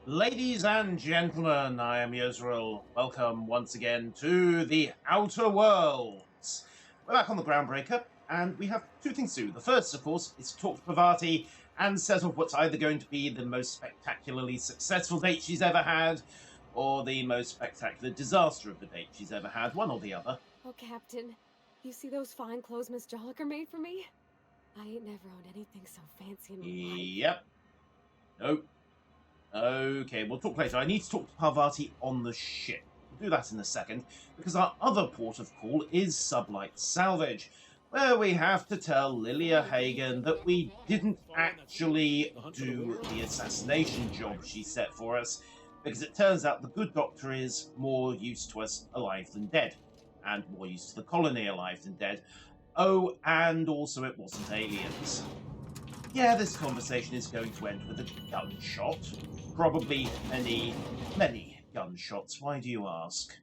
Ladies and gentlemen, I am Yezreel. Welcome once again to the Outer Worlds. We're back on the Groundbreaker, and we have two things to do. The first, of course, is to talk to Parvati and set off what's either going to be the most spectacularly successful date she's ever had, or the most spectacular disaster of the date she's ever had, one or the other. Oh, Captain, you see those fine clothes Miss Jolliker made for me? I ain't never owned anything so fancy in my life. Yep. Nope. Okay, we'll talk later. I need to talk to Parvati on the ship. We'll do that in a second, because our other port of call is Sublight Salvage, where we have to tell Lilia Hagen that we didn't actually do the assassination job she set for us, because it turns out the good doctor is more used to us alive than dead, and more used to the colony alive than dead. Oh, and also it wasn't aliens. Yeah, this conversation is going to end with a gunshot. Probably many gunshots. Why do you ask?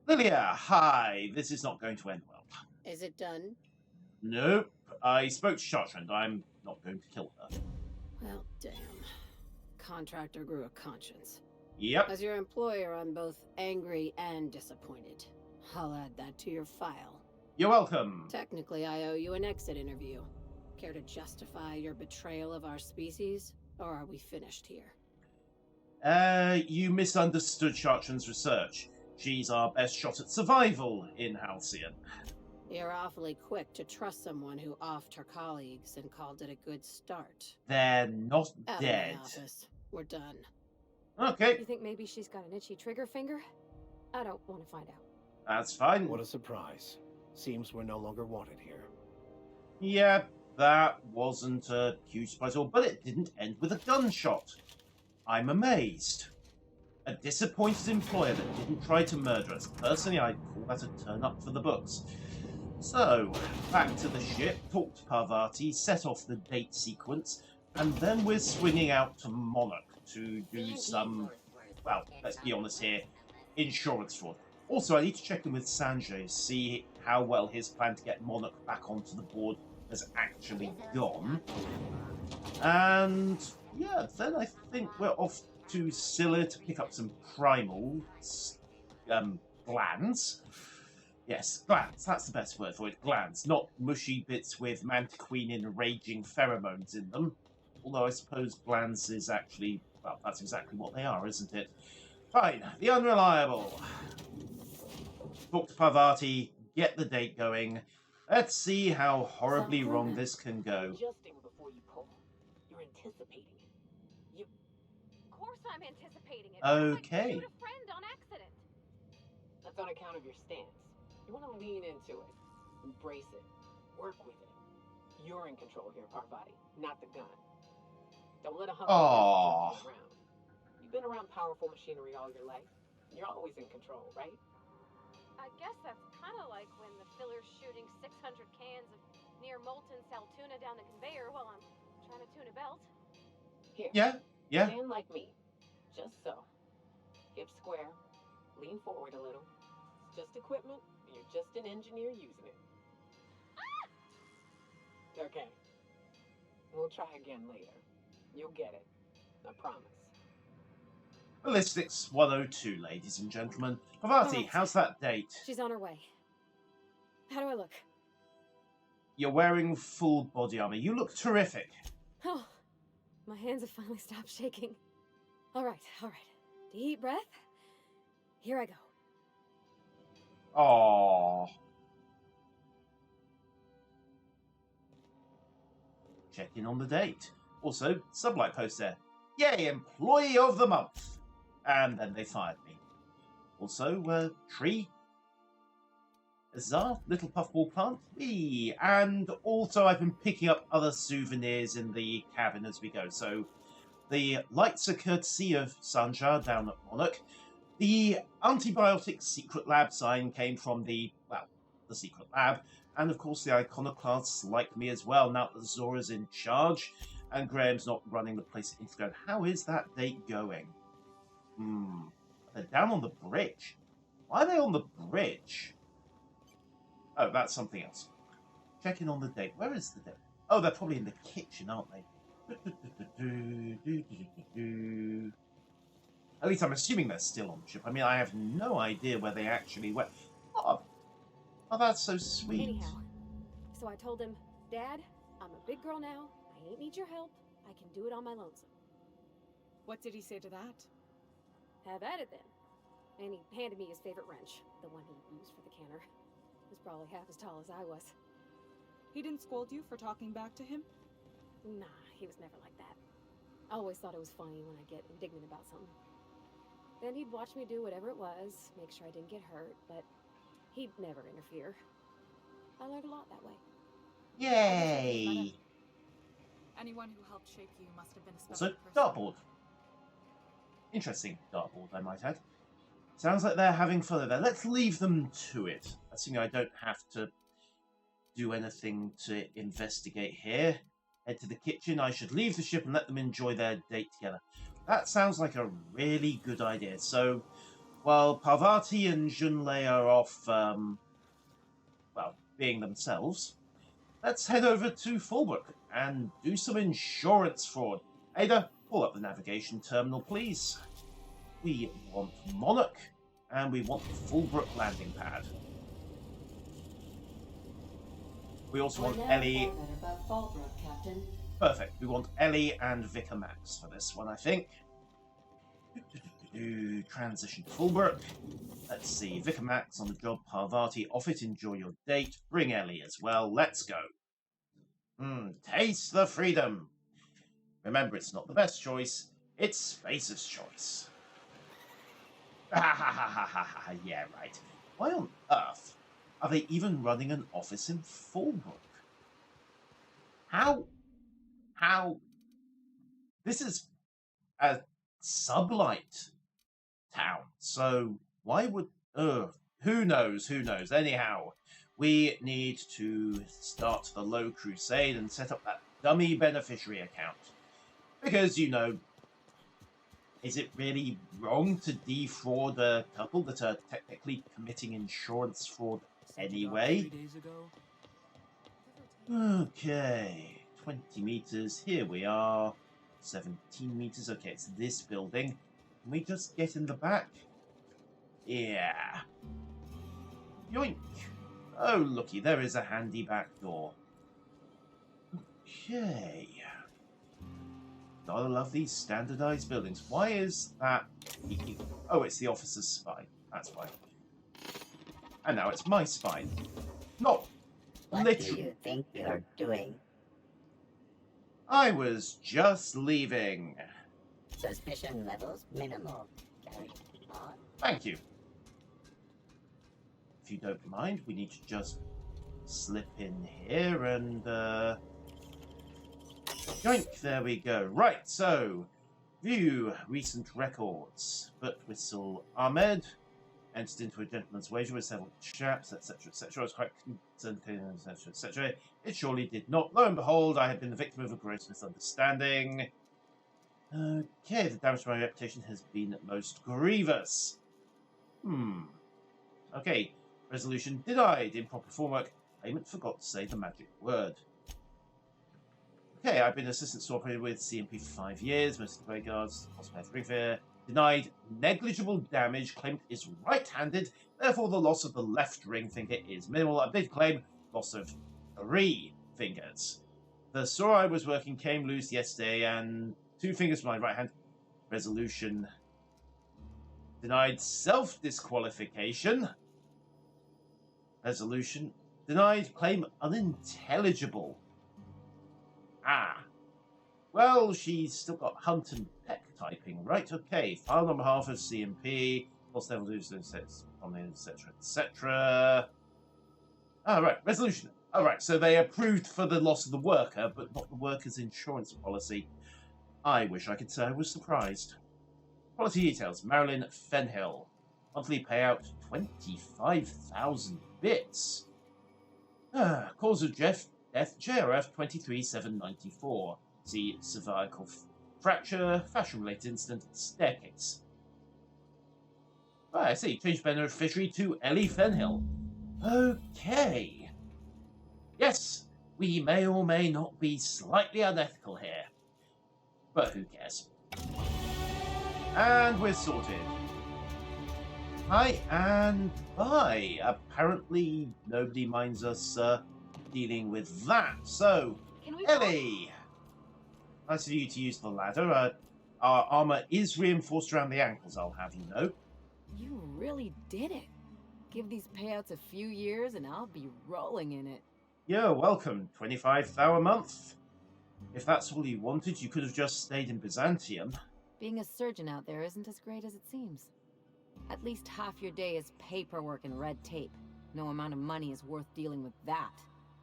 Lilia, hi. This is not going to end well. Is it done? Nope. I spoke to Chartrand. I'm not going to kill her. Well, damn. Contractor grew a conscience. Yep. As your employer, I'm both angry and disappointed. I'll add that to your file. You're welcome. Technically, I owe you an exit interview. Care to justify your betrayal of our species? Or are we finished here? You misunderstood Chartrand's research. She's our best shot at survival in Halcyon. You're awfully quick to trust someone who offed her colleagues and called it a good start. They're not Out dead. of my office. We're done. Okay, You think maybe she's got an itchy trigger finger? I don't want to find out. that's fine. What a surprise. Seems we're no longer wanted here. Yeah, that wasn't a huge surprise at all, but it didn't end with a gunshot. I'm amazed. A disappointed employer that didn't try to murder us. Personally, I'd call that a turn up for the books. So, back to the ship, talk to Parvati, set off the date sequence, and then we're swinging out to Monarch to do some, well, let's be honest here, insurance fraud. Also, I need to check in with Sanjay, see how well his plan to get Monarch back onto the board has actually gone. And yeah, then I think we're off to Scylla to pick up some primal glands. Yes, glands, that's the best word for it, glands, not mushy bits with Mantiquine enraging pheromones in them. Although I suppose glands is actually, well, that's exactly what they are, isn't it? Fine, the unreliable. Talk to Parvati, get the date going. Let's see how horribly wrong this can go. Adjusting before you pull. You're anticipating it. Of course I'm anticipating it. Okay. Shoot a friend on accident. That's on account of your stance. You want to lean into it. Embrace it. Work with it. You're in control here, Parvati, not the gun. Don't let a hunk Aww. of around. You've been around powerful machinery all your life. You're always in control, right? I guess that's kind of like when the filler's shooting 600 cans of near molten cell tuna down the conveyor while I'm trying to tune a belt. Here. Yeah. Stand like me. Just so. Hips square. Lean forward a little. It's just equipment. You're just an engineer using it. Okay. We'll try again later. You'll get it. I promise. Ballistics 102, ladies and gentlemen. Parvati, Alright. how's that date? She's on her way. How do I look? You're wearing full body armor. You look terrific. Oh, my hands have finally stopped shaking. All right. Deep breath. Here I go. Aww. Check in on the date. Also, Sublight post there. Yay, Employee of the Month. And then they fired me. Also, tree. Azar, little puffball plant. Eee. And also I've been picking up other souvenirs in the cabin as we go. So the lights are courtesy of Sanjar down at Monarch. The antibiotic secret lab sign came from the secret lab. And of course the iconoclasts like me as well, now that Zora's in charge. And Graham's not running the place at Instagram. How is that date going? They're down on the bridge. Why are they on the bridge? Oh, that's something else. Checking on the date. Where is the date? Oh, they're probably in the kitchen, aren't they? At least I'm assuming they're still on the ship. I mean, I have no idea where they actually went. Oh, that's so sweet. Anyhow, so I told him, Dad, I'm a big girl now. I ain't need your help. I can do it on my lonesome. What did he say to that? Have at it then. And he handed me his favorite wrench, the one he used for the canner. He was probably half as tall as I was. He didn't scold you for talking back to him? Nah, he was never like that. I always thought it was funny when I get indignant about something. Then he'd watch me do whatever it was, make sure I didn't get hurt, but he'd never interfere. I learned a lot that way. Yay! Anyone who helped shape you must have been a So, special person. dartboard. Interesting dartboard, I might add. Sounds like they're having fun there. Let's leave them to it. Assuming I don't have to do anything to investigate here. Head to the kitchen. I should leave the ship and let them enjoy their date together. That sounds like a really good idea. So, while Parvati and Junlei are off, well, being themselves, let's head over to Fulbrook and do some insurance fraud. Ada, pull up the navigation terminal, please. We want Monarch, and we want the Fulbrook landing pad. We also want Ellie. Above Fallbrook, Captain. Perfect. We want Ellie and Vicar Max for this one, I think. Transition to Fulbrook. Let's see. Vicar Max on the job. Parvati off it. Enjoy your date. Bring Ellie as well. Let's go. Taste the freedom. Remember, it's not the best choice. It's Space's choice. Yeah, right. Why on earth are they even running an office in Fulbrook? How? This is a sublight town, so why would... who knows? Anyhow, we need to start the Low Crusade and set up that dummy beneficiary account. Because, you know, is it really wrong to defraud a couple that are technically committing insurance fraud anyway? 3 days ago. Okay, 20 meters. Here we are. 17 meters. Okay, it's this building. Can we just get in the back? Yeah. Yoink. Oh, looky, there is a handy back door. Okay. Gotta love these standardized buildings. Why is that... Oh, it's the officer's spine. That's why. And now it's my spine. Not What literally. do you think you're doing? I was just leaving. Suspicion levels minimal. Carry on. Thank you. If you don't mind, we need to just slip in here and, yoink, there we go. Right, so, view recent records. Whistle Ahmed entered into a gentleman's wager with several chaps, etc., etc. I was quite concerned, etc., etc. It surely did not. Lo and behold, I had been the victim of a gross misunderstanding. Okay, the damage to my reputation has been most grievous. Okay, resolution denied. Improper formwork. Claimant forgot to say the magic word. Okay, I've been assistant store operator with CMP for 5 years. Most of the bodyguards, hospital briefing. Denied negligible damage. Claimant is right-handed. Therefore, the loss of the left ring finger is minimal. I did claim loss of 3 fingers. The saw I was working came loose yesterday, and 2 fingers from my right hand. Resolution denied self-disqualification. Resolution denied claim unintelligible. Ah. Well, she's still got hunt and peck typing, right? Okay. Filed on behalf of CMP. Lost evolution, etc., etc. Ah, right. Resolution. All right. So they approved for the loss of the worker, but not the worker's insurance policy. I wish I could say I was surprised. Policy details. Marilyn Fenhill. Monthly payout 25,000 bits. Cause of death JRF 23794. See cervical fracture, fashion-related incident, staircase. I see. Change beneficiary to Ellie Fenhill. Okay. Yes, we may or may not be slightly unethical here. But who cares? And we're sorted. Hi and bye. Apparently nobody minds us dealing with that. So, Can we Ellie, nice of you to use the ladder. Our armor is reinforced around the ankles, I'll have you know. You really did it. Give these payouts a few years and I'll be rolling in it. You're welcome. 25,000 a month. If that's all you wanted, you could have just stayed in Byzantium. Being a surgeon out there isn't as great as it seems. At least half your day is paperwork and red tape. No amount of money is worth dealing with that.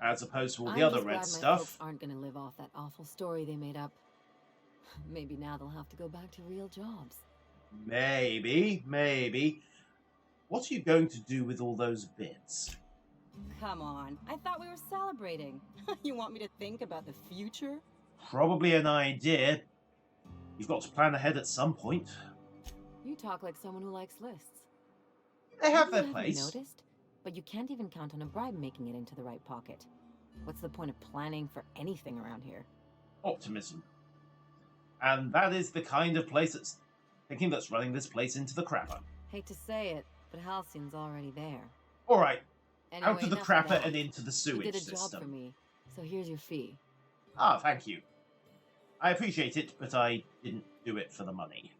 As opposed to all I'm the other just red glad my stuff. folks aren't gonna live off that awful story they made up. Maybe now they'll have to go back to real jobs. Maybe. What are you going to do with all those bits? Come on, I thought we were celebrating. You want me to think about the future? Probably an idea. You've got to plan ahead at some point. You talk like someone who likes lists. They have Maybe their you haven't place. noticed, but you can't even count on a bribe making it into the right pocket. What's the point of planning for anything around here? Optimism. And that is the kind of place that's thinking that's running this place into the crapper. Hate to say it, but Halcyon's already there. Alright, Anyway, out of the enough crapper that. and into the You sewage did a job for system. me, so here's your fee. Ah, thank you. I appreciate it, but I didn't do it for the money.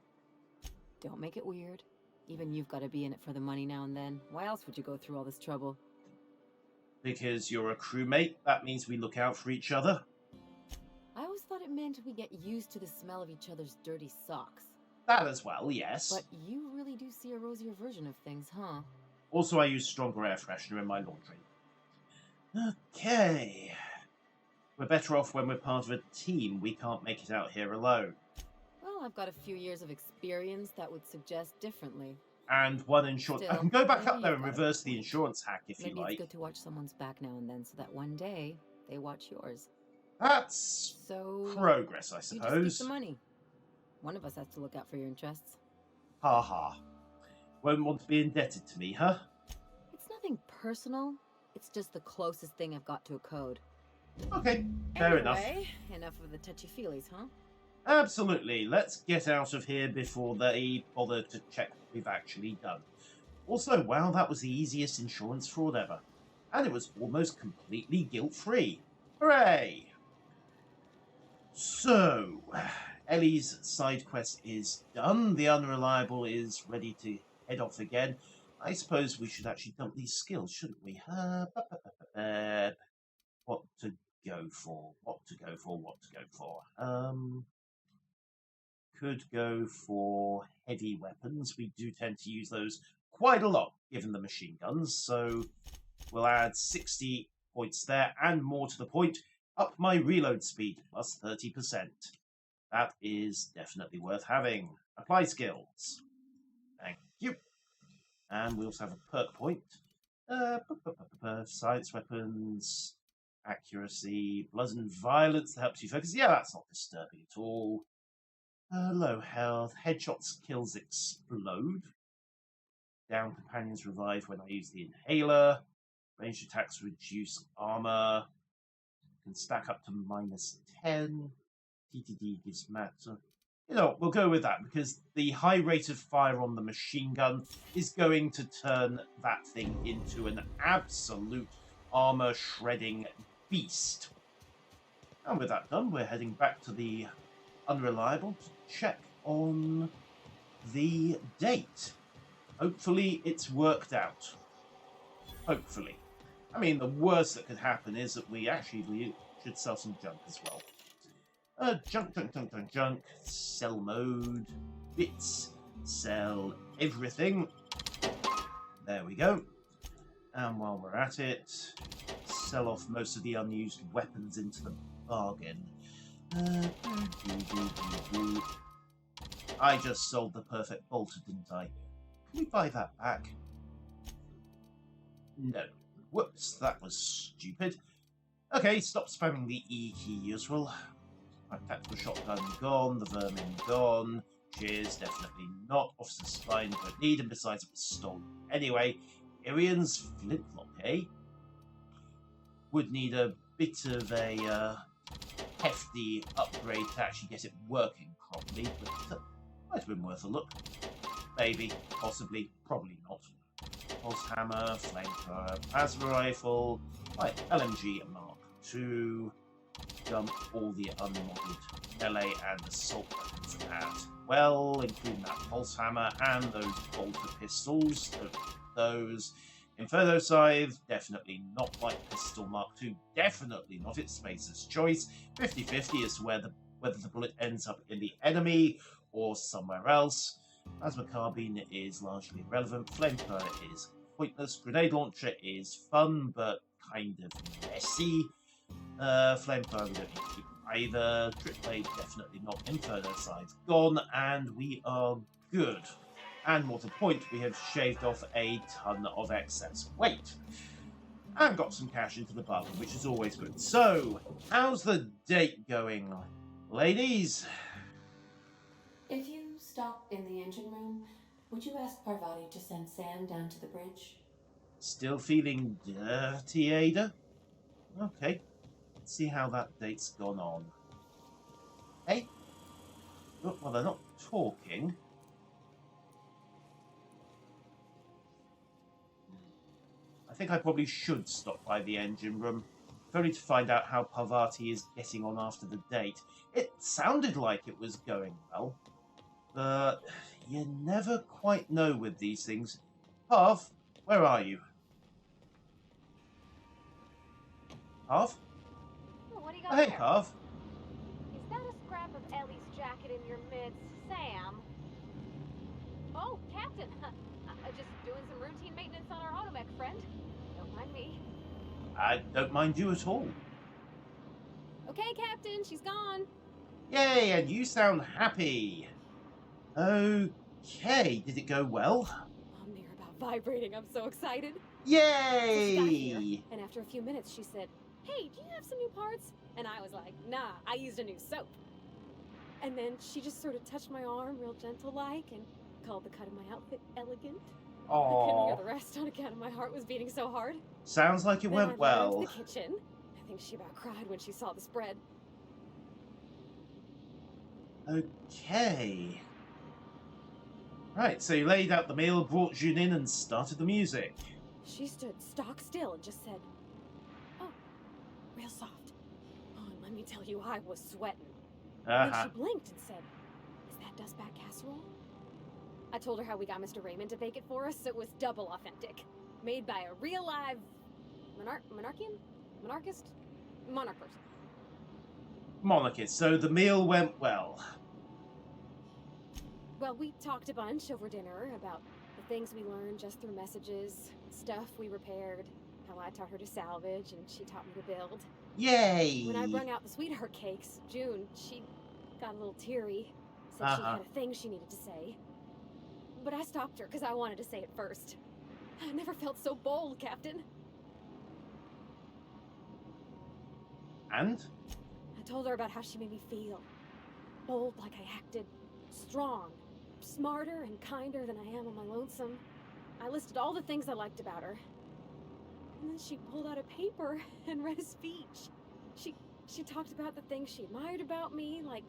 Don't make it weird. Even you've got to be in it for the money now and then. Why else would you go through all this trouble? Because you're a crewmate, that means we look out for each other. I always thought it meant we get used to the smell of each other's dirty socks. That as well, yes. But you really do see a rosier version of things, huh? Also, I use stronger air freshener in my laundry. Okay. We're better off when we're part of a team. We can't make it out here alone. Well, I've got a few years of experience that would suggest differently. And one insurance... I Still, can go back maybe up there you've and got a reverse the point. insurance hack if Maybe you like. it's good to watch someone's back now and then so that one day they watch yours. That's So progress, I you just keep suppose. the money. One of us has to look out for your interests. Ha ha. Won't want to be indebted to me, huh? It's nothing personal. It's just the closest thing I've got to a code. Okay, fair enough. Anyway, enough of the touchy-feelies, huh? Absolutely. Let's get out of here before they bother to check what we've actually done. Also, wow, that was the easiest insurance fraud ever. And it was almost completely guilt-free. Hooray! So, Ellie's side quest is done. The Unreliable is ready to head off again. I suppose we should actually dump these skills, shouldn't we? What to go for? Could go for heavy weapons. We do tend to use those quite a lot, given the machine guns. So we'll add 60 points there, and more to the point, up my reload speed, plus 30%. That is definitely worth having. Apply skills. Thank you. And we also have a perk point. Science weapons, accuracy, blood and violence that helps you focus. Yeah, that's not disturbing at all. Low health, headshots, kills explode. Down companions revive when I use the inhaler. Ranged attacks reduce armor. Can stack up to -10. TTD gives matter. You know, we'll go with that because the high rate of fire on the machine gun is going to turn that thing into an absolute armor shredding beast. And with that done, we're heading back to the Unreliable to check on the date. Hopefully it's worked out. Hopefully. I mean, the worst that could happen is that we should sell some junk as well. Junk. Sell mode. Bits. Sell everything. There we go. And while we're at it, sell off most of the unused weapons into the bargain. I just sold the perfect bolter, didn't I? Can we buy that back? No. Whoops, that was stupid. Okay, stop spamming the E key as well. My tactical shotgun gone, the vermin gone. Cheers, definitely not. Officer's spine, don't need, and besides it was stolen. Anyway, Irian's flintlock, eh? Would need a bit of a hefty upgrade to actually get it working properly, but I have been worth a look. Maybe, possibly, probably not. Pulse hammer, flamethrower, plasma rifle, right, LMG Mark II. Dump all the unmodded melee and assault weapons out. Well, including that pulse hammer and those bolter pistols. Those Inferno Scythe, definitely not like Pistol Mark II, definitely not its Spacer's choice. 50-50 as to whether the bullet ends up in the enemy or somewhere else. Plasma Carbine is largely irrelevant. Flamethrower is pointless. Grenade Launcher is fun, but kind of messy. Flamethrower, we don't need to keep either. Drip Blade, definitely not. Inferno Scythe, gone, and we are good. And more to the point, we have shaved off a ton of excess weight. And got some cash into the bargain, which is always good. So, how's the date going, ladies? If you stop in the engine room, would you ask Parvati to send Sam down to the bridge? Still feeling dirty, Ada? Okay. Let's see how that date's gone on. Hey? Oh, well, they're not talking. I think I probably should stop by the engine room, if only to find out how Parvati is getting on after the date. It sounded like it was going well, but you never quite know with these things. Parv, where are you? Parv? Oh, what do you got Oh, hey, there? Parv. Is that a scrap of Ellie's jacket in your midst, Sam? Oh, Captain. Just doing some routine maintenance on our automech friend. Don't mind me. I don't mind you at all. Okay, Captain, she's gone. Yay, and you sound happy. Okay, did it go well? I'm near about vibrating. I'm so excited. So she got here, Yay! and after a few minutes, she said, "Hey, do you have some new parts?" And I was like, "Nah, I used a new soap." And then she just sort of touched my arm real gentle-like and called the cut of my outfit elegant. I couldn't hear Aww. the rest on account of my heart was beating so hard. Sounds like it Then I went led her well. into the kitchen. I think she about cried when she saw the spread. Okay. Right, so you laid out the meal, brought June in, and started the music. She stood stock still and just said, "Oh, real soft. Oh, and let me tell you, I was sweating." And then she blinked and said, "Is that dustback casserole?" I told her how we got Mr. Raymond to bake it for us, so it was double authentic. Made by a real live monarch person. Monarchist, so the meal went well. Well, we talked a bunch over dinner about the things we learned just through messages, stuff we repaired, how I taught her to salvage and she taught me to build. Yay! When I brung out the sweetheart cakes, June, she got a little teary, said she had a thing she needed to say. But I stopped her because I wanted to say it first. I never felt so bold, Captain. And? I told her about how she made me feel. Bold like I acted, strong, smarter and kinder than I am on my lonesome. I listed all the things I liked about her. And then she pulled out a paper and read a speech. She talked about the things she admired about me, like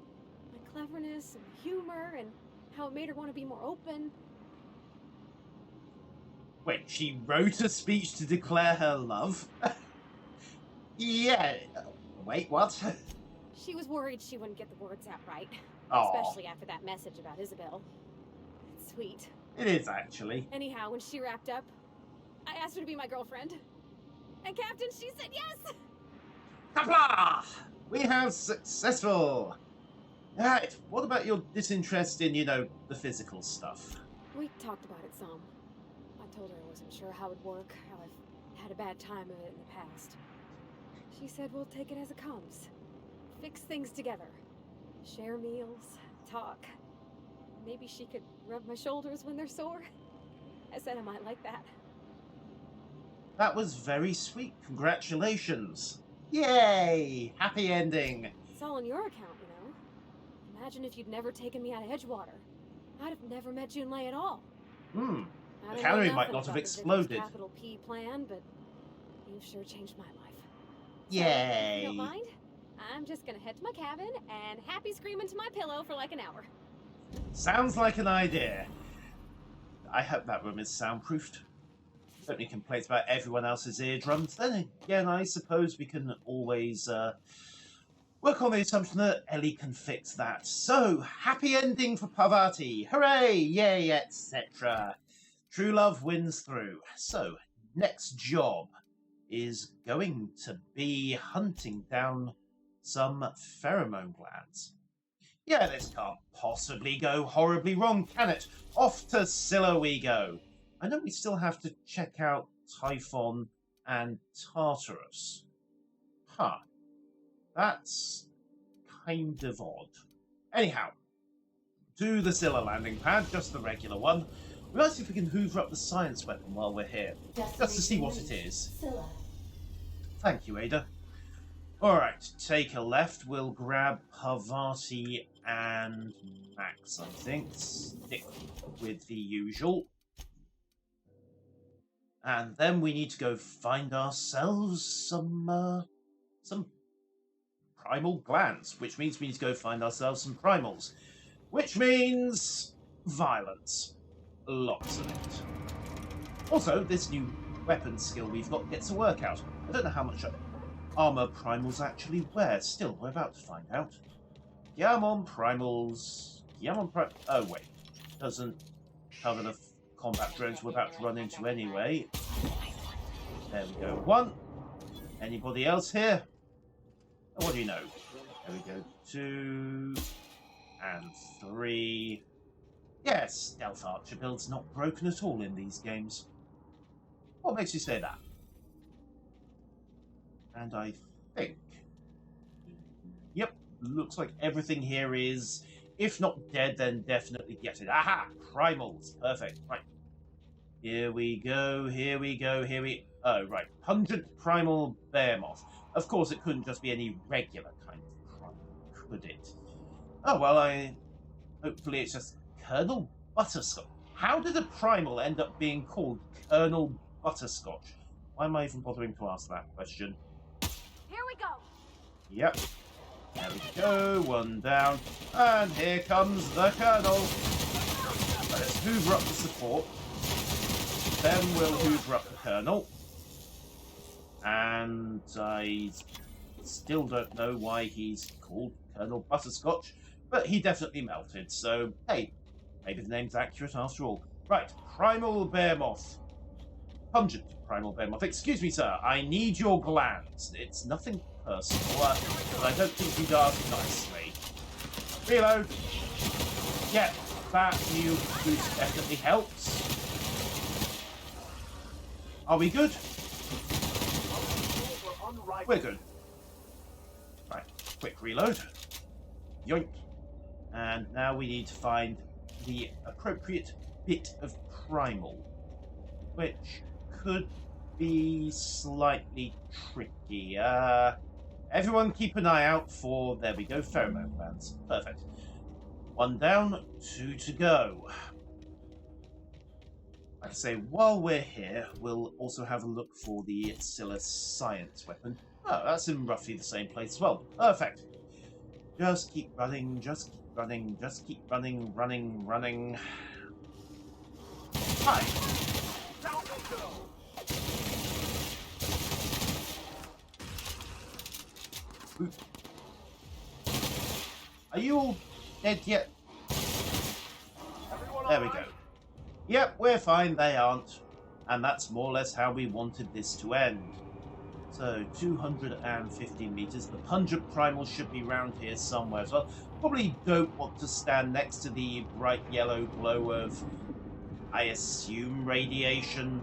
my cleverness and humor, and how it made her want to be more open. Wait, she wrote a speech to declare her love? Yeah. Wait, what? She was worried she wouldn't get the words out right. Aw. Especially after that message about Isabel. It's sweet. It is, actually. Anyhow, when she wrapped up, I asked her to be my girlfriend. And Captain, she said yes! Kapla! We have successful! Right, what about your disinterest in, the physical stuff? We talked about it some. I told her I wasn't sure how it'd work, how I've had a bad time of it in the past. She said we'll take it as it comes. Fix things together. Share meals, talk. Maybe she could rub my shoulders when they're sore. I said I might like that. That was very sweet. Congratulations. Yay! Happy ending. It's all in your account, you know. Imagine if you'd never taken me out of Edgewater. I'd have never met Junlei at all. The I don't know cannery might nothing not have about the Vickers exploded. Capital P plan, but you've sure changed my life. So, if Yay! you don't mind, I'm just gonna head to my cabin and happy scream into my pillow for like an hour. Sounds like an idea. I hope that room is soundproofed. Don't need complaints about everyone else's eardrums. Then again, I suppose we can always work on the assumption that Ellie can fix that. So, happy ending for Parvati. Hooray, yay, etc. True love wins through. So, next job is going to be hunting down some pheromone glands. Yeah, this can't possibly go horribly wrong, can it? Off to Scylla we go. I know we still have to check out Typhon and Tartarus. Huh. That's kind of odd. Anyhow, to the Scylla landing pad, just the regular one. We might see if we can hoover up the science weapon while we're here, just to see what it is. Scylla. Thank you, Ada. Alright, take a left. We'll grab Parvati and Max, I think. Stick with the usual. And then we need to go find ourselves some primal glands, which means we need to go find ourselves some primals. Which means violence. Lots of it. Also, this new weapon skill we've got gets a workout. I don't know how much armor primals actually wear. Still, we're about to find out. Yammon primals. Oh, wait. Doesn't cover the combat drones we're about to run into anyway. There we go. 1. Anybody else here? Oh, what do you know? There we go. 2. And 3. Yes, stealth archer build's not broken at all in these games. What makes you say that? And I think... Yep, looks like everything here is, if not dead, then definitely get it. Aha! Primals. Perfect. Right. Here we go, here we go, here we... Oh, right. Pungent Primal Behemoth. Of course, it couldn't just be any regular kind of primal, could it? Oh, well, hopefully it's just Colonel Butterscotch. How did a primal end up being called Colonel Butterscotch? Why am I even bothering to ask that question? Here we go. Yep. There we go. 1 down. And here comes the Colonel. Right, let's hoover up the support. Then we'll hoover up the Colonel. And I still don't know why he's called Colonel Butterscotch, but he definitely melted, so hey, maybe the name's accurate after all. Right, Primal Behemoth. Pungent Primal Behemoth. Excuse me, sir, I need your glands. It's nothing personal, but I don't think you'd ask nicely. Reload. Yeah, that new boost definitely helps. Are we good? We're good. Right, quick reload. Yoink. And now we need to find the appropriate bit of primal, which could be slightly tricky. Everyone keep an eye out for, there we go, pheromone glands. Perfect. 1 down, 2 to go. Like I say, while we're here, we'll also have a look for the Scylla science weapon. Oh, that's in roughly the same place as well. Perfect. Just keep running, just keep running, just keep running, running. Hi. Ooh. Are you all dead yet? There we go. Yep, we're fine, they aren't. And that's more or less how we wanted this to end. So, 250 meters. The pungent primal should be round here somewhere as well. Probably don't want to stand next to the bright yellow glow of, I assume, radiation.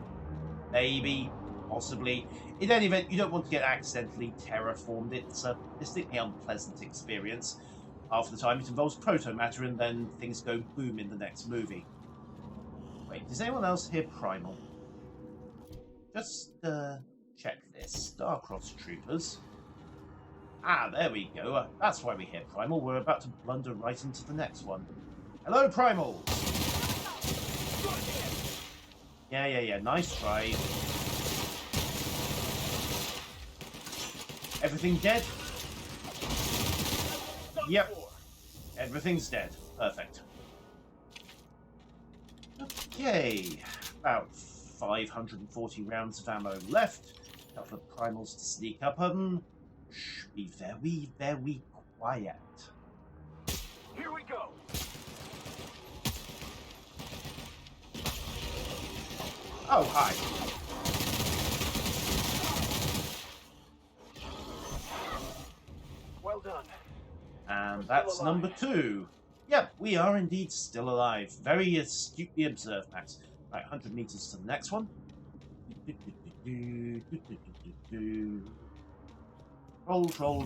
Maybe. Possibly. In any event, you don't want to get accidentally terraformed. It's a distinctly unpleasant experience. Half the time it involves proto-matter and then things go boom in the next movie. Wait, does anyone else hear primal? Just, check this. Starcross troopers. Ah, there we go. That's why we hear primal. We're about to blunder right into the next one. Hello, primal! Yeah. Nice try. Everything dead? Yep. Everything's dead. Perfect. Okay, about 540 rounds of ammo left. A couple of primals to sneak up on. Shh, be very, very quiet. Here we go. Oh, hi. Well done. And that's number 2. Yep, we are indeed still alive. Very astutely observed, Max. Right, 100 meters to the next one.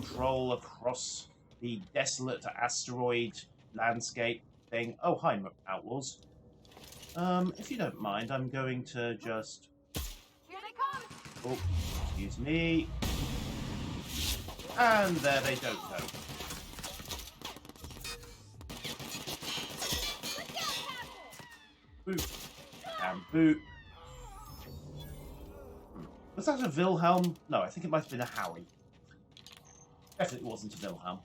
Troll across the desolate asteroid landscape thing. Oh, hi, Outlaws. If you don't mind, I'm going to just... Here they come! Oh, excuse me. And there they don't go. Boop. And boop. Was that a Wilhelm? No, I think it might have been a Howie. Definitely wasn't a Wilhelm.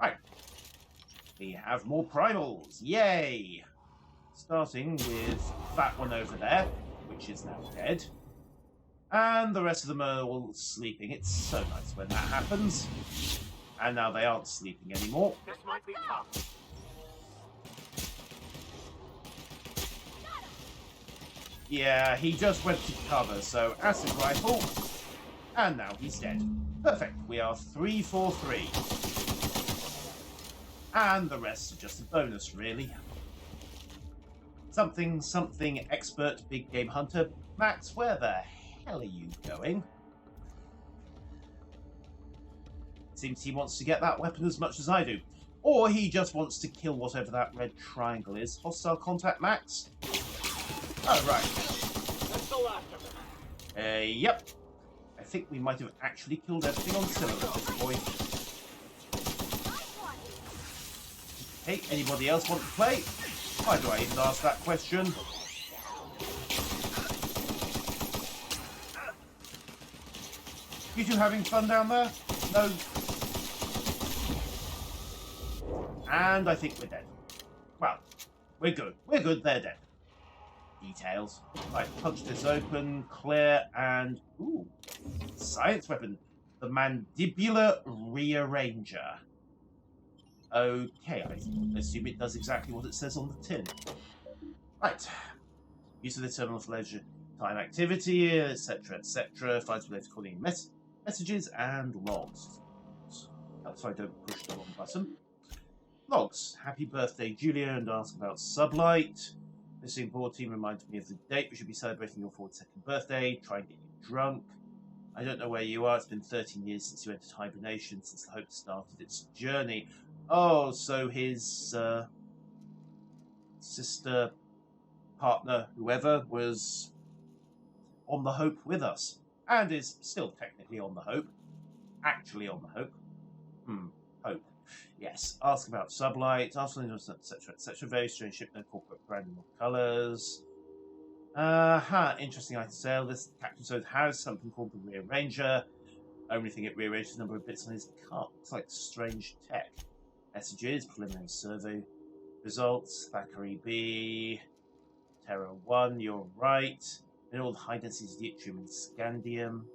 Right. We have more primals. Yay! Starting with that one over there, which is now dead. And the rest of them are all sleeping. It's so nice when that happens. And now they aren't sleeping anymore. This might be tough. Yeah, he just went to cover, so acid rifle. And now he's dead. Perfect. We are 3 for 3. And the rest are just a bonus, really. Something expert big game hunter. Max, where the hell are you going? Seems he wants to get that weapon as much as I do. Or he just wants to kill whatever that red triangle is. Hostile contact, Max? Oh, right. That's the last of them. Yep. I think we might have actually killed everything on Scylla at this point. Hey, anybody else want to play? Why do I even ask that question? You two having fun down there? No? And I think we're dead. Well, we're good. We're good, they're dead. Details. Right, punch this open, clear, and... Ooh. Science weapon. The Mandibular Rearranger. Okay, I assume it does exactly what it says on the tin. Right. Use of the terminal for leisure time activity, etc., etc. Finds related calling messages and logs. So I don't push the wrong button. Logs. Happy birthday, Julia, and ask about Sublight. Missing board team reminds me of the date. We should be celebrating your 42nd birthday. Try and get you drunk. I don't know where you are. It's been 13 years since you entered hibernation, since the Hope started its journey. Oh, so his sister, partner, whoever, was on the Hope with us. And is still technically on the Hope. Actually on the Hope. Hope. Yes. Ask about Sublight, etc., etc. Very strange ship, no corporate branding or colours. Interesting item sale. This Captain Sode has something called the Rearranger. Only thing it rearranges the number of bits on his cart. Looks like strange tech. Messages, preliminary survey results, Thackeray B, Terra 1, you're right. Mineral high density yttrium and scandium.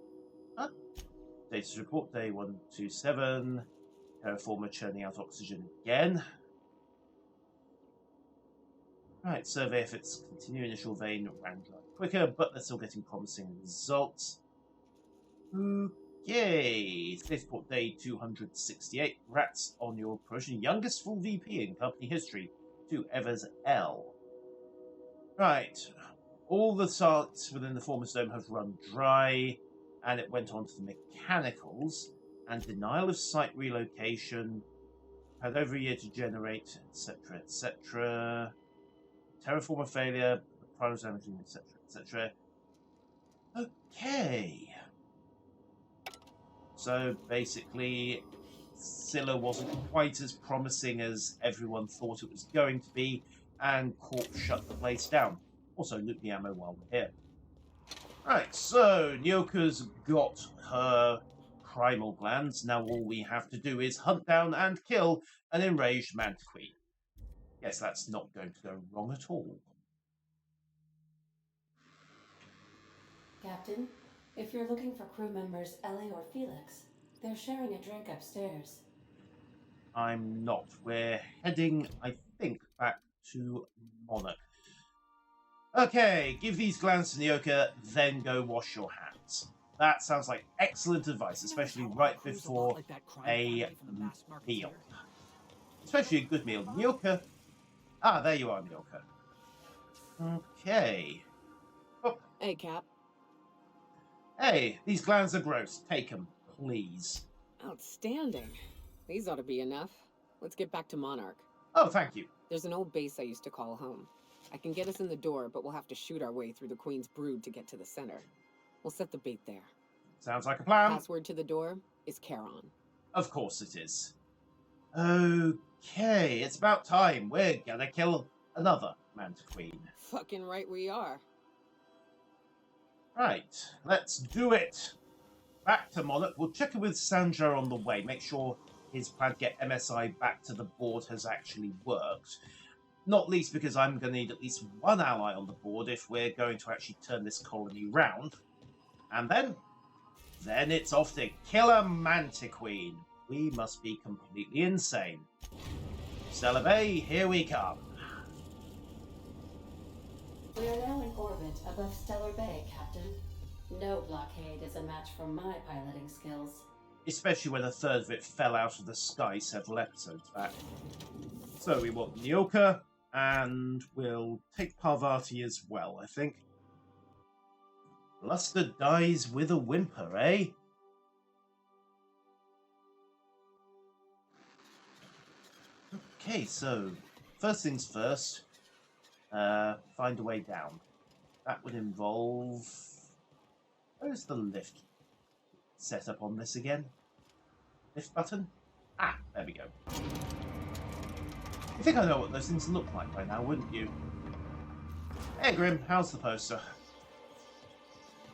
Data report, day 127. Terraformer churning out oxygen again. Right, survey efforts continue. Initial vein ran dry quicker, but they're still getting promising results. Okay, Spaceport Day 268. Rats on your promotion. Youngest full VP in company history to Evers L. Right, all the sites within the former dome have run dry, and it went on to the mechanicals. And denial of site relocation. Had over a year to generate, etc., etc. Terraformer failure, primal damaging, etc., etc. Okay. So basically, Scylla wasn't quite as promising as everyone thought it was going to be, and Corp shut the place down. Also, loot the ammo while we're here. Right, so Nyoka's got her primal glands. Now all we have to do is hunt down and kill an enraged mantiquee. Yes, that's not going to go wrong at all. Captain, if you're looking for crew members Ellie or Felix, they're sharing a drink upstairs. I'm not. We're heading, I think, back to Monarch. Okay, give these glands to Nyoka, then go wash your hands. That sounds like excellent advice, especially right before a meal. Especially a good meal. Nyoka. Ah, there you are, Nyoka. Okay. Oh. Hey, Cap. Hey, these glands are gross. Take them, please. Outstanding. These ought to be enough. Let's get back to Monarch. Oh, thank you. There's an old base I used to call home. I can get us in the door, but we'll have to shoot our way through the Queen's brood to get to the center. We'll set the bait there. Sounds like a plan. Password to the door is Charon. Of course it is. Okay, it's about time. We're gonna kill another Manta Queen. Fucking right we are. Right, let's do it. Back to Monarch. We'll check in with Sanjar on the way. Make sure his plan to get MSI back to the board has actually worked. Not least because I'm going to need at least one ally on the board if we're going to actually turn this colony round. And then it's off to kill a Manta Queen. We must be completely insane. Stellar Bay, here we come. We are now in orbit above Stellar Bay, Captain. No blockade is a match for my piloting skills. Especially when a third of it fell out of the sky several episodes back. So we want Nyoka, and we'll take Parvati as well, I think. Luster dies with a whimper, eh? Okay, so first things first. Find a way down. That would involve... Where's the lift set up on this again? Lift button? Ah, there we go. You think I know what those things look like by now, wouldn't you? Hey Grim, how's the poster?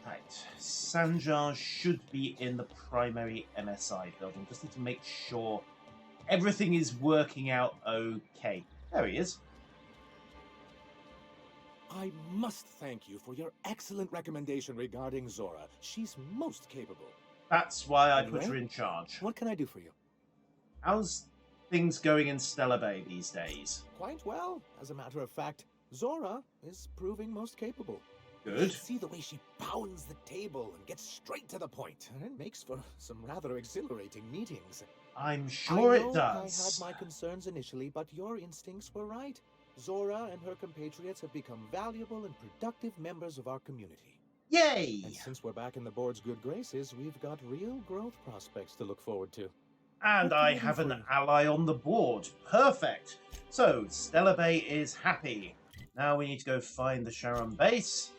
Right, Sanjar should be in the primary MSI building. Just need to make sure everything is working out okay. There he is. I must thank you for your excellent recommendation regarding Zora. She's most capable. That's why I Anyway, put her in charge. What can I do for you? How's things going in Stellar Bay these days? Quite well. As a matter of fact, Zora is proving most capable. Good. See the way she pounds the table and gets straight to the point. It makes for some rather exhilarating meetings. I'm sure it I does. had my concerns initially, but your instincts were right. Zora and her compatriots have become valuable and productive members of our community. Yay! And since we're back in the board's good graces, we've got real growth prospects to look forward to. And What can I I do have for an you? ally on the board. Perfect. So, Stellar Bay is happy. Now we need to go find the Sharon base.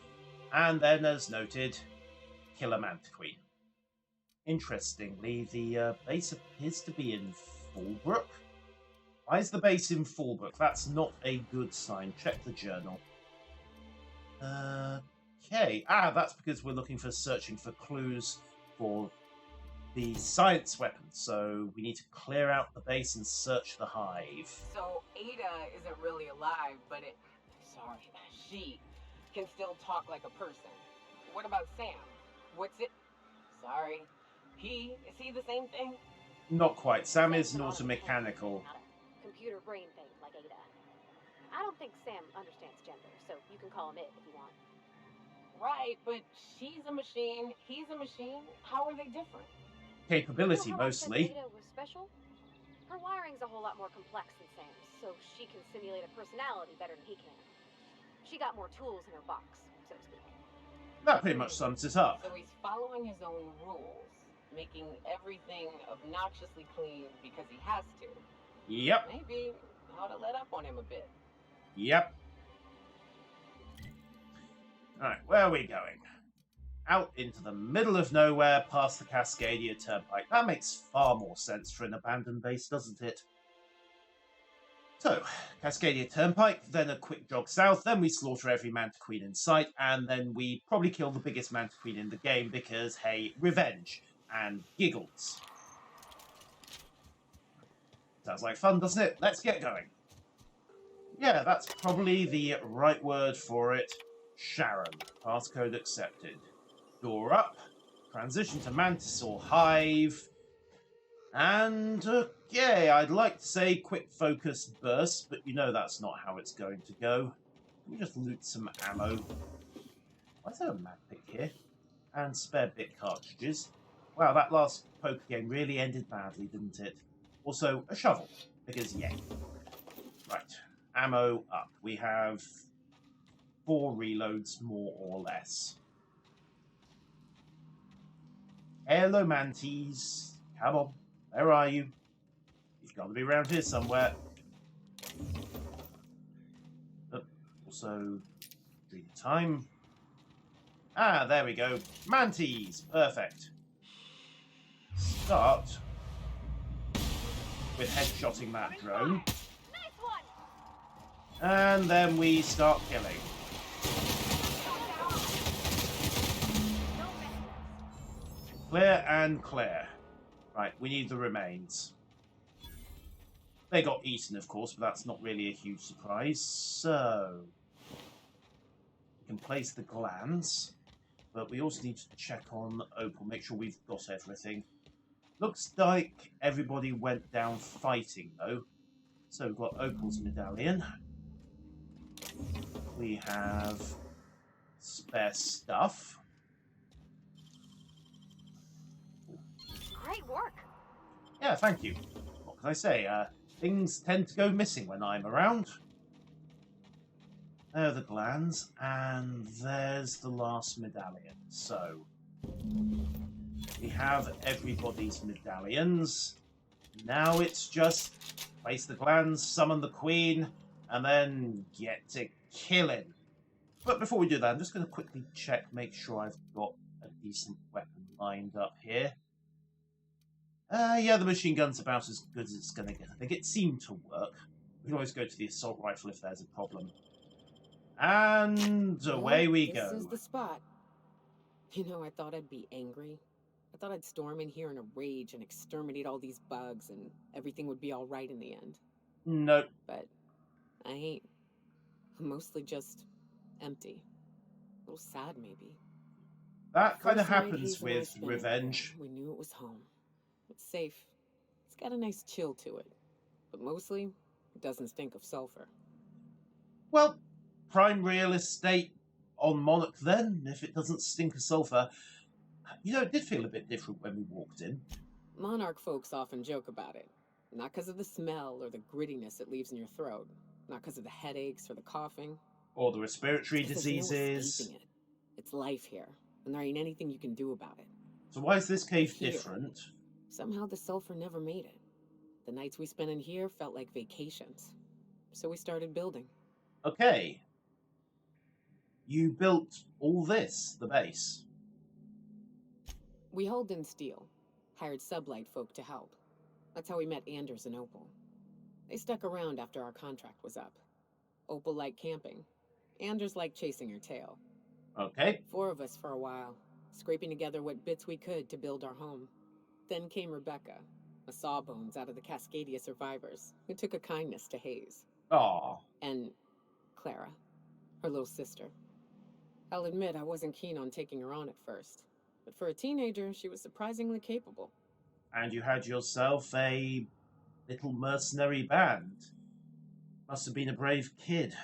And then, as noted, kill a Manta Queen. Interestingly, the base appears to be in Fallbrook. Why is the base in Fallbrook? That's not a good sign. Check the journal. Okay. Ah, that's because we're looking for searching for clues for the science weapons. So we need to clear out the base and search the hive. So Ada isn't really alive, but she can still talk like a person. What about Sam? What's it? Sorry. Is he the same thing? Not quite. Sam is an automechanical. Not a computer brain thing like Ada. I don't think Sam understands gender, so you can call him it if you want. Right, but she's a machine, he's a machine. How are they different? Capability, You know how I said mostly. Ada was special? Her wiring's a whole lot more complex than Sam's, so she can simulate a personality better than he can. She got more tools in her box, so to speak. That pretty much sums it up. So he's following his own rules, making everything obnoxiously clean because he has to. Yep. Maybe ought to let up on him a bit. Yep. Alright, where are we going? Out into the middle of nowhere, past the Cascadia Turnpike. That makes far more sense for an abandoned base, doesn't it? So, Cascadia Turnpike, then a quick jog south, then we slaughter every Manta Queen in sight, and then we probably kill the biggest Manta Queen in the game because, hey, revenge and giggles. Sounds like fun, doesn't it? Let's get going. Yeah, that's probably the right word for it. Sharon. Passcode accepted. Door up. Transition to Mantis or Hive. And, okay, I'd like to say quick focus burst, but you know that's not how it's going to go. Let me just loot some ammo. Why is there a mag pick here? And spare bit cartridges. Wow, that last poker game really ended badly, didn't it? Also, a shovel, because yeah. Right, ammo up. We have 4 reloads, more or less. Hello, Mantis. Come on, where are you? You've got to be around here somewhere. Oh, also, dream time. Ah, there we go. Mantis! Perfect. Start with headshotting that drone. And then we start killing. Clear and clear. Right, we need the remains. They got eaten, of course, but that's not really a huge surprise. So, we can place the glands, but we also need to check on Opal, make sure we've got everything. Looks like everybody went down fighting, though. So we've got Opal's medallion. We have spare stuff. Great work. Yeah, thank you. What can I say? Things tend to go missing when I'm around. There are the glands, and there's the last medallion. So, we have everybody's medallions. Now it's just place the glands, summon the queen, and then get to killing. But before we do that, I'm just going to quickly check, make sure I've got a decent weapon lined up here. Yeah, the machine gun's about as good as it's going to get. I think it seemed to work. We can always go to the assault rifle if there's a problem. And away we go. This is the spot. You know, I thought I'd be angry. I thought I'd storm in here in a rage and exterminate all these bugs and everything would be all right in the end. Nope. But I ain't. I'm mostly just empty. A little sad, maybe. That kind of First night happens Hayes and I with spent in revenge. there, we knew it was home. It's safe. It's got a nice chill to it. But mostly, it doesn't stink of sulfur. Well, prime real estate on Monarch then, if it doesn't stink of sulfur. You know, it did feel a bit different when we walked in. Monarch folks often joke about it. Not because of the smell or the grittiness it leaves in your throat. Not because of the headaches or the coughing. Or the respiratory It's 'cause there's no diseases. escaping it. It's life here, and there ain't anything you can do about it. So why is this cave Here. different? Somehow the sulfur never made it. The nights we spent in here felt like vacations. So we started building. Okay. You built all this, the base. We hauled in steel, hired sublight folk to help. That's how we met Anders and Opal. They stuck around after our contract was up. Opal liked camping. Anders liked chasing her tail. Okay. 4 of us for a while, scraping together what bits we could to build our home. Then came Rebecca, a sawbones out of the Cascadia survivors, who took a kindness to Hayes. Aw. And Clara, her little sister. I'll admit I wasn't keen on taking her on at first, but for a teenager, she was surprisingly capable. And you had yourself a little mercenary band. Must have been a brave kid.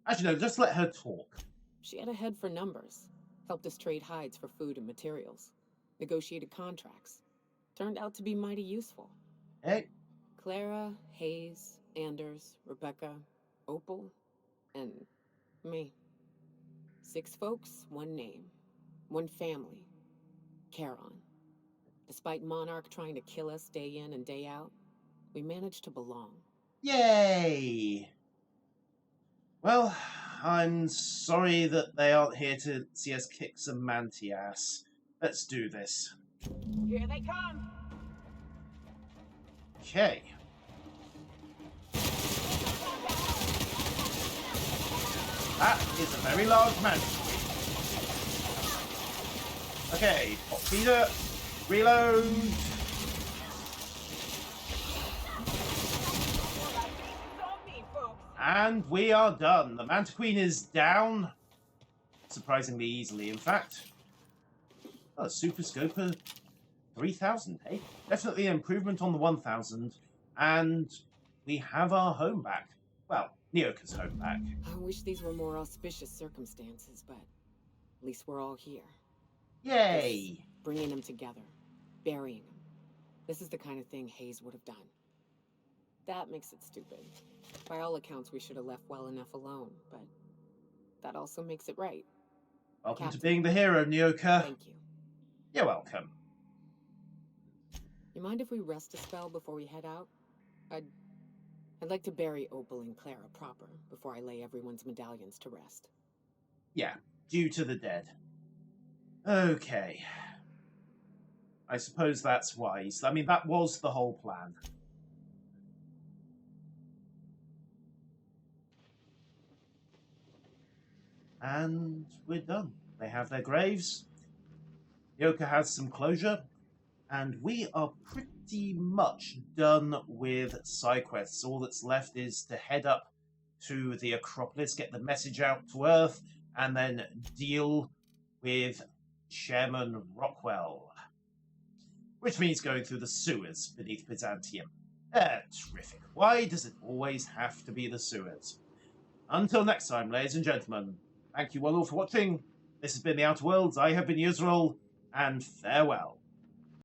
Actually, no, just let her talk. She had a head for numbers, helped us trade hides for food and materials, negotiated contracts. Turned out to be mighty useful. Hey. Clara, Hayes, Anders, Rebecca, Opal, and me. 6 folks, 1 name, 1 family. Charon. Despite Monarch trying to kill us day in and day out, we managed to belong. Yay! Well, I'm sorry that they aren't here to see us kick some manti ass. Let's do this. Here they come! Okay. That is a very large mantis. Okay, pop feeder, reload. And we are done. The Manta Queen is down. Surprisingly easily, in fact. Oh, Super Scoper 3000, hey? Definitely an improvement on the 1000. And we have our home back. Well, Nyoka's home back. I wish these were more auspicious circumstances, but at least we're all here. Yay! This, bringing them together, burying them. This is the kind of thing Hayes would have done. That makes it stupid. By all accounts, we should have left well enough alone, but that also makes it right. Welcome Captain. to being the hero, Nyoka. Thank you. You're welcome. You mind if we rest a spell before we head out? I'd like to bury Opal and Clara proper before I lay everyone's medallions to rest. Yeah, due to the dead. Okay. I suppose that's wise. I mean, that was the whole plan. And we're done. They have their graves. Nyoka has some closure. And we are pretty much done with side quests. All that's left is to head up to the Acropolis, get the message out to Earth, and then deal with Chairman Rockwell. Which means going through the sewers beneath Byzantium. Terrific. Why does it always have to be the sewers? Until next time, ladies and gentlemen, thank you all for watching. This has been The Outer Worlds. I have been Yusril, and farewell.